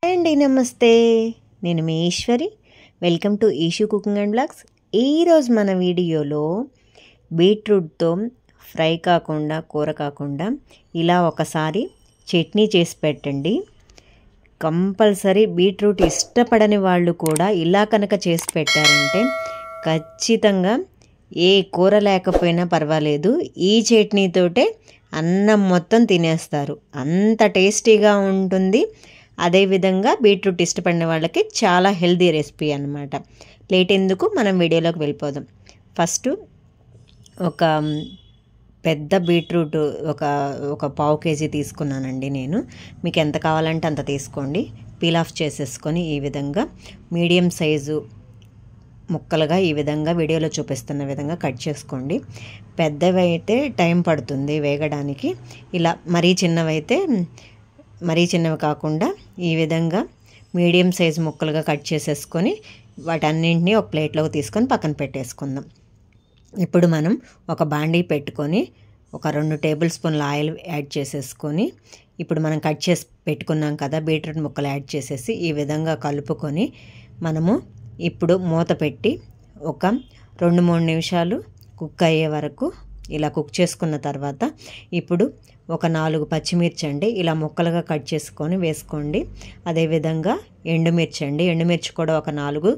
అండి నమస్తే, నేను మీ Eshwari. Welcome to Eshu cooking and blogs. ఈరోజు మన వీడియోలో బీట్రూట్తో ఫ్రై కాకుండా కూర కాకుండా ఇలా ఒకసారి చట్నీ చేసి పెట్టండి. కంపల్సరీ బీట్రూట్ ఇష్టపడని వాళ్ళు కూడా ఇలా కనుక చేసి పెట్టారంటే ఖచ్చితంగా ఏ కూర లేకపోయినా పర్వాలేదు, ఈ చట్నీతోటే అన్నం మొత్తం తినేస్తారు. అంత టేస్టీగా ఉంటుంది. అదేవిధంగా బీట్రూట్ ఇష్టపడిన వాళ్ళకి చాలా హెల్దీ రెసిపీ అన్నమాట. లేట్ ఎందుకు, మనం వీడియోలోకి వెళ్ళిపోదాం. ఫస్ట్ ఒక పెద్ద బీట్రూట్ ఒక పావు కేజీ తీసుకున్నానండి నేను. మీకు ఎంత కావాలంటే అంత తీసుకోండి. పీల్ ఆఫ్ చేసేసుకొని ఈ విధంగా మీడియం సైజు ముక్కలుగా ఈ విధంగా వీడియోలో చూపిస్తున్న విధంగా కట్ చేసుకోండి. పెద్దవి అయితే టైం పడుతుంది వేగడానికి. ఇలా మరీ చిన్నవి కాకుండా ఈ విధంగా మీడియం సైజు ముక్కలుగా కట్ చేసేసుకొని వాటన్నింటినీ ఒక ప్లేట్లోకి తీసుకొని పక్కన పెట్టేసుకుందాం. ఇప్పుడు మనం ఒక బాండీ పెట్టుకొని ఒక 2 టేబుల్ స్పూన్ల ఆయిల్ యాడ్ చేసేసుకొని ఇప్పుడు మనం కట్ చేసి పెట్టుకున్నాం కదా బీట్రూట్ ముక్కలు యాడ్ చేసేసి ఈ విధంగా కలుపుకొని మనము ఇప్పుడు మూత పెట్టి ఒక 2-3 నిమిషాలు కుక్ అయ్యే వరకు ఇలా కుక్ చేసుకున్న తర్వాత ఇప్పుడు ఒక 4 పచ్చిమిర్చి అండి ఇలా ముక్కలుగా కట్ చేసుకొని వేసుకోండి. అదేవిధంగా ఎండుమిర్చి కూడా ఒక 4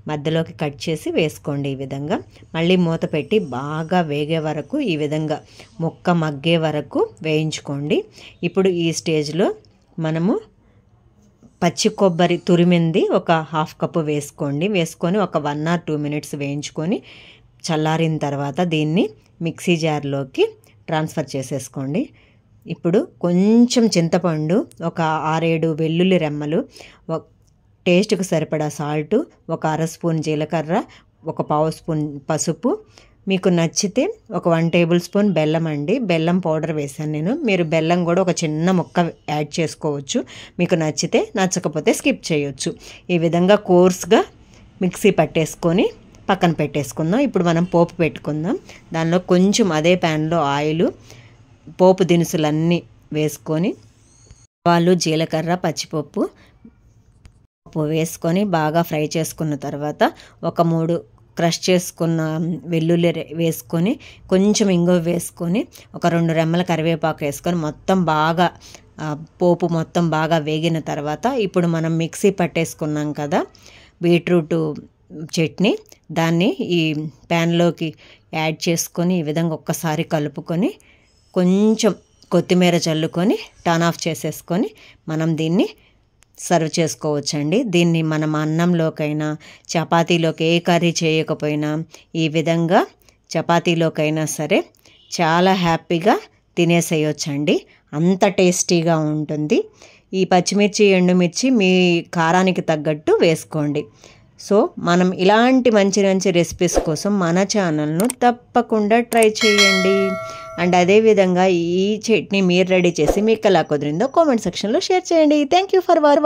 మధ్యలోకి కట్ చేసి వేసుకోండి. ఈ విధంగా మళ్ళీ మూత పెట్టి బాగా వేగే వరకు ఈ విధంగా ముక్క మగ్గే వరకు వేయించుకోండి. ఇప్పుడు ఈ స్టేజ్లో మనము పచ్చి కొబ్బరి తురిమింది ఒక 1/2 కప్పు వేసుకొని ఒక 1 or 2 minutes వేయించుకొని చల్లారిన తర్వాత దీన్ని మిక్సీ జార్లోకి ట్రాన్స్ఫర్ చేసేసుకోండి. ఇప్పుడు కొంచెం చింతపండు, ఒక 6-7 వెల్లుల్లి రెమ్మలు, టేస్ట్కి సరిపడా సాల్టు, ఒక 1/2 స్పూన్ జీలకర్ర, ఒక 1/2 స్పూన్ పసుపు, మీకు నచ్చితే ఒక 1 టేబుల్ స్పూన్ బెల్లం అండి. బెల్లం పౌడర్ వేసాను నేను. మీరు బెల్లం కూడా ఒక చిన్న ముక్క యాడ్ చేసుకోవచ్చు. మీకు నచ్చకపోతే స్కిప్ చేయొచ్చు. ఈ విధంగా కోర్స్గా మిక్సీ పట్టేసుకొని పక్కన పెట్టేసుకుందాం. ఇప్పుడు మనం పోపు పెట్టుకుందాం. దానిలో కొంచెం అదే ప్యాన్లో ఆయిల్, పోపు దినుసులన్నీ వేసుకొని ఆవాలు, జీలకర్ర, పచ్చిపప్పు వేసుకొని బాగా ఫ్రై చేసుకున్న తర్వాత ఒక 3 క్రష్ చేసుకున్న వెల్లుల్లి వేసుకొని కొంచెం ఇంగువ వేసుకొని ఒక 2 రెమ్మల కరివేపాకు వేసుకొని పోపు మొత్తం బాగా వేగిన తర్వాత ఇప్పుడు మనం మిక్సీ పట్టేసుకున్నాం కదా బీట్రూట్ చట్నీ, దాన్ని ఈ ప్యాన్లోకి యాడ్ చేసుకొని ఈ విధంగా ఒక్కసారి కలుపుకొని కొంచెం కొత్తిమీర చల్లుకొని టర్న్ ఆఫ్ చేసేసుకొని మనం దీన్ని సర్వ్ చేసుకోవచ్చండి. దీన్ని మనం అన్నంలోకైనా చపాతీలోకి ఏ కర్రీ చేయకపోయినా ఈ విధంగా చపాతీలోకైనా సరే చాలా హ్యాపీగా తినేసేయొచ్చండి. అంత టేస్టీగా ఉంటుంది. ఈ పచ్చిమిర్చి, ఎండుమిర్చి మీ కారానికి తగ్గట్టు వేసుకోండి. సో మనం ఇలాంటి మంచి రెసిపీస్ కోసం మన ఛానల్ను తప్పకుండా ట్రై చేయండి. అండ్ అదేవిధంగా ఈ చట్నీ మీరు రెడీ చేసి మీకు ఎలా కుదిరిందో కామెంట్ సెక్షన్లో షేర్ చేయండి. Thank you for watching.